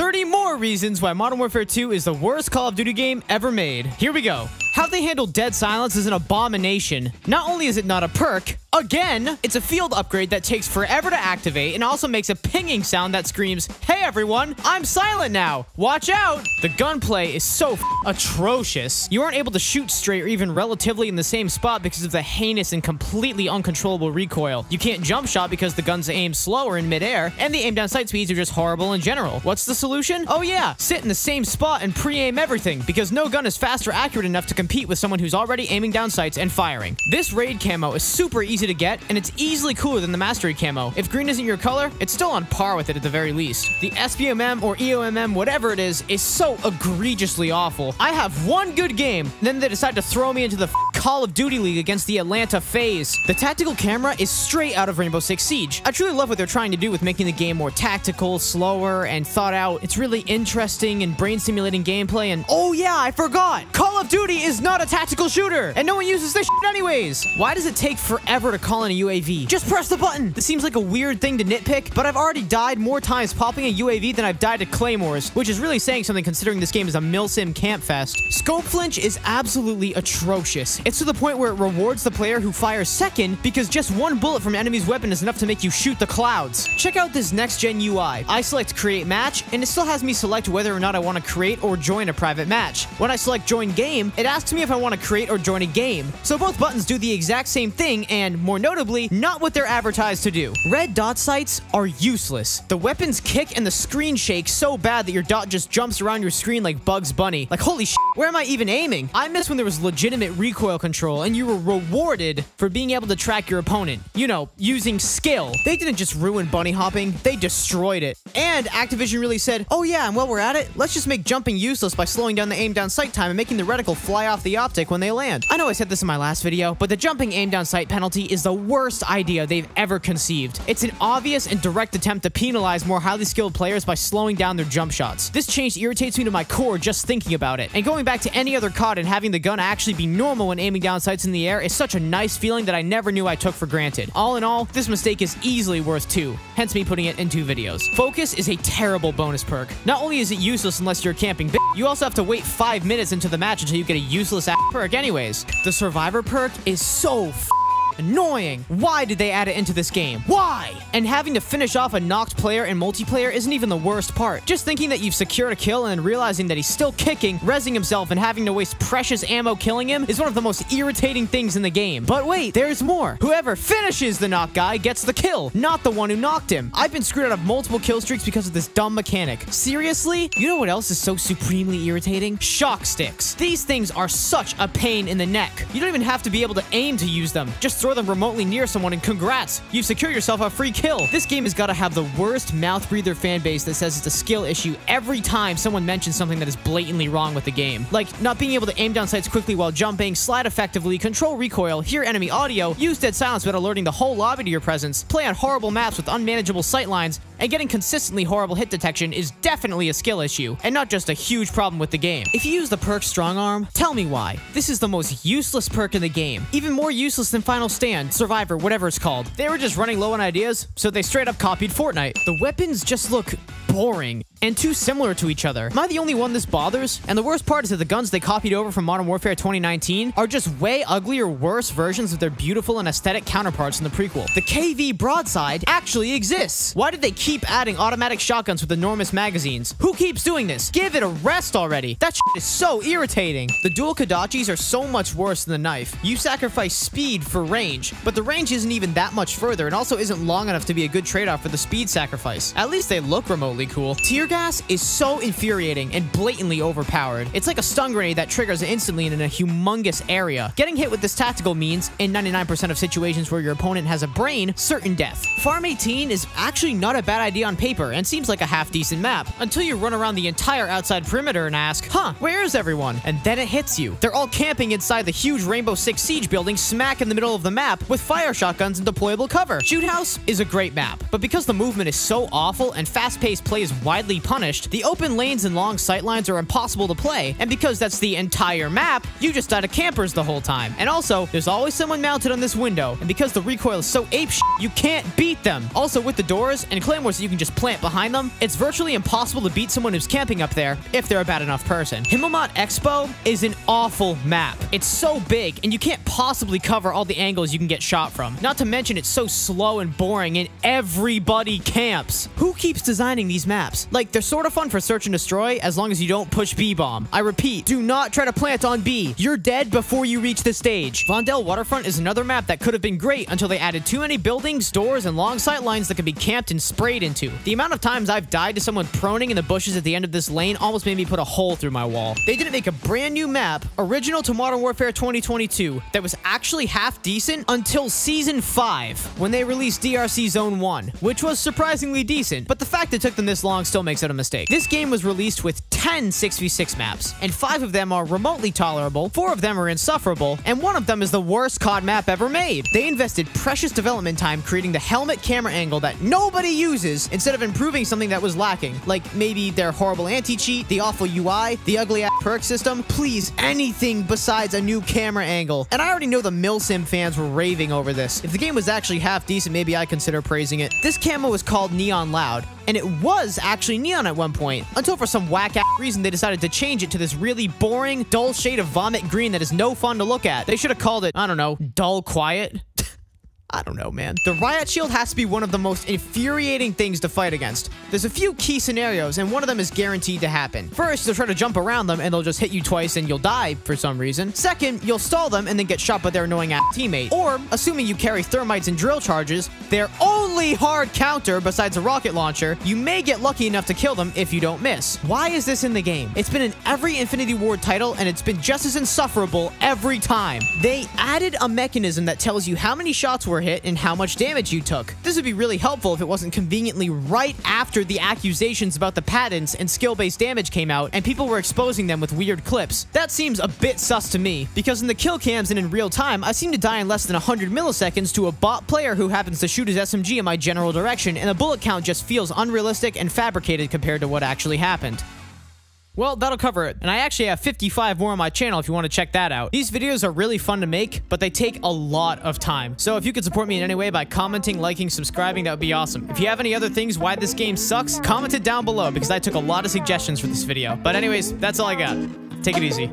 30 more reasons why Modern Warfare 2 is the worst Call of Duty game ever made. Here we go. How they handle dead silence is an abomination. Not only is it not a perk, again, it's a field upgrade that takes forever to activate and also makes a pinging sound that screams, "Hey everyone, I'm silent now. Watch out." The gunplay is so atrocious. You aren't able to shoot straight or even relatively in the same spot because of the heinous and completely uncontrollable recoil. You can't jump shot because the guns aim slower in midair, and the aim down sight speeds are just horrible in general. What's the solution? Oh yeah, sit in the same spot and pre-aim everything, because no gun is fast or accurate enough to compete with someone who's already aiming down sights and firing. This raid camo is super easy to get, and it's easily cooler than the mastery camo. If green isn't your color, it's still on par with it at the very least. The SBMM or EOMM, whatever it is so egregiously awful. I have one good game, then they decide to throw me into the Call of Duty League against the Atlanta FaZe. The tactical camera is straight out of Rainbow Six Siege. I truly love what they're trying to do with making the game more tactical, slower, and thought out. It's really interesting and brain-stimulating gameplay, and oh yeah, I forgot! Call of Duty is not a tactical shooter, and no one uses this shit anyways! Why does it take forever to call in a UAV? Just press the button! This seems like a weird thing to nitpick, but I've already died more times popping a UAV than I've died to Claymores, which is really saying something considering this game is a milsim campfest. Scope flinch is absolutely atrocious. It's to the point where it rewards the player who fires second because just one bullet from an enemy's weapon is enough to make you shoot the clouds. Check out this next-gen UI. I select create match, and it still has me select whether or not I want to create or join a private match. When I select join game, it asks me if I want to create or join a game. So both buttons do the exact same thing, and more notably, not what they're advertised to do. Red dot sights are useless. The weapons kick and the screen shakes so bad that your dot just jumps around your screen like Bugs Bunny. Like, holy shit, where am I even aiming? I miss when there was legitimate recoil control and you were rewarded for being able to track your opponent. You know, using skill. They didn't just ruin bunny hopping, they destroyed it. And Activision really said, oh yeah, and while we're at it, let's just make jumping useless by slowing down the aim down sight time and making the reticle fly off the optic when they land. I know I said this in my last video, but the jumping aim down sight penalty is the worst idea they've ever conceived. It's an obvious and direct attempt to penalize more highly skilled players by slowing down their jump shots. This change irritates me to my core just thinking about it. And going back to any other COD and having the gun actually be normal when aiming down sights in the air is such a nice feeling that I never knew I took for granted. All in all, this mistake is easily worth 2, hence me putting it in 2 videos. Focus is a terrible bonus perk. Not only is it useless unless you're camping, you also have to wait 5 minutes into the match until you get a useless ass perk anyways. The survivor perk is so annoying. Why did they add it into this game? Why? And having to finish off a knocked player in multiplayer isn't even the worst part. Just thinking that you've secured a kill and then realizing that he's still kicking, rezzing himself, and having to waste precious ammo killing him is one of the most irritating things in the game. But wait, there's more. Whoever finishes the knock guy gets the kill, not the one who knocked him. I've been screwed out of multiple kill streaks because of this dumb mechanic. Seriously? You know what else is so supremely irritating? Shock sticks. These things are such a pain in the neck. You don't even have to be able to aim to use them. Just throw them remotely near someone and congrats, you've secured yourself a free kill. This game has got to have the worst mouth breather fan base that says it's a skill issue every time someone mentions something that is blatantly wrong with the game. Like not being able to aim down sights quickly while jumping, slide effectively, control recoil, hear enemy audio, use dead silence without alerting the whole lobby to your presence, play on horrible maps with unmanageable sight lines, and getting consistently horrible hit detection is definitely a skill issue, and not just a huge problem with the game. If you use the perk Strong Arm, tell me why. This is the most useless perk in the game. Even more useless than Final Stand, Survivor, whatever it's called. They were just running low on ideas, so they straight up copied Fortnite. The weapons just look boring and too similar to each other. Am I the only one this bothers? And the worst part is that the guns they copied over from Modern Warfare 2019 are just way uglier, worse versions of their beautiful and aesthetic counterparts in the prequel. The KV broadside actually exists. Why did they keep adding automatic shotguns with enormous magazines? Who keeps doing this? Give it a rest already. That shit is so irritating. The dual Kodachis are so much worse than the knife. You sacrifice speed for range, but the range isn't even that much further and also isn't long enough to be a good trade-off for the speed sacrifice. At least they look remotely cool. Tear gas is so infuriating and blatantly overpowered. It's like a stun grenade that triggers instantly in a humongous area. Getting hit with this tactical means, in 99% of situations where your opponent has a brain, certain death. Farm 18 is actually not a bad idea on paper and seems like a half-decent map, until you run around the entire outside perimeter and ask, huh, where is everyone? And then it hits you. They're all camping inside the huge Rainbow Six Siege building smack in the middle of the map with fire shotguns and deployable cover. Shoot House is a great map, but because the movement is so awful and fast-paced play is widely punished, the open lanes and long sightlines are impossible to play, and because that's the entire map, you just die to campers the whole time. And also, there's always someone mounted on this window, and because the recoil is so apeshit, you can't beat them. Also, with the doors and claymores that you can just plant behind them, it's virtually impossible to beat someone who's camping up there if they're a bad enough person. Himmelmatt Expo is an awful map. It's so big, and you can't possibly cover all the angles you can get shot from. Not to mention, it's so slow and boring, and everybody camps. Who keeps designing these maps? Like, they're sort of fun for search and destroy as long as you don't push B-bomb. I repeat, do not try to plant on B. You're dead before you reach the stage. Vondel Waterfront is another map that could have been great until they added too many buildings, doors, and long sight lines that can be camped and sprayed into. The amount of times I've died to someone proning in the bushes at the end of this lane almost made me put a hole through my wall. They didn't make a brand new map, original to Modern Warfare 2022, that was actually half decent until Season 5, when they released DRC Zone 1, which was surprisingly decent, but the fact it took them this long still makes it a mistake. This game was released with 10 6v6 maps, and 5 of them are remotely tolerable, 4 of them are insufferable, and 1 of them is the worst COD map ever made. They invested precious development time creating the helmet camera angle that nobody uses instead of improving something that was lacking, like maybe their horrible anti-cheat, the awful UI, the ugly-ass perk system. Please, anything besides a new camera angle. And I already know the Milsim fans were raving over this. If the game was actually half decent, maybe I'd consider praising it. This camo was called Neon Loud, and it was actually neon at one point, until for some whack-ass reason they decided to change it to this really boring, dull shade of vomit green that is no fun to look at. They should have called it, I don't know, Dull Quiet? I don't know, man. The Riot Shield has to be one of the most infuriating things to fight against. There's a few key scenarios, and one of them is guaranteed to happen. First, they'll try to jump around them, and they'll just hit you twice, and you'll die for some reason. Second, you'll stall them, and then get shot by their annoying-ass teammate. Or, assuming you carry thermites and drill charges, their only hard counter besides a rocket launcher, you may get lucky enough to kill them if you don't miss. Why is this in the game? It's been in every Infinity Ward title, and it's been just as insufferable every time. They added a mechanism that tells you how many shots were hit and how much damage you took. This would be really helpful if it wasn't conveniently right after the accusations about the patents and skill-based damage came out and people were exposing them with weird clips. That seems a bit sus to me, because in the kill cams and in real time, I seem to die in less than 100 milliseconds to a bot player who happens to shoot his SMG in my general direction, and the bullet count just feels unrealistic and fabricated compared to what actually happened. Well, that'll cover it. And I actually have 55 more on my channel if you want to check that out. These videos are really fun to make, but they take a lot of time. So if you could support me in any way by commenting, liking, subscribing, that would be awesome. If you have any other things why this game sucks, comment it down below because I took a lot of suggestions for this video. But anyways, that's all I got. Take it easy.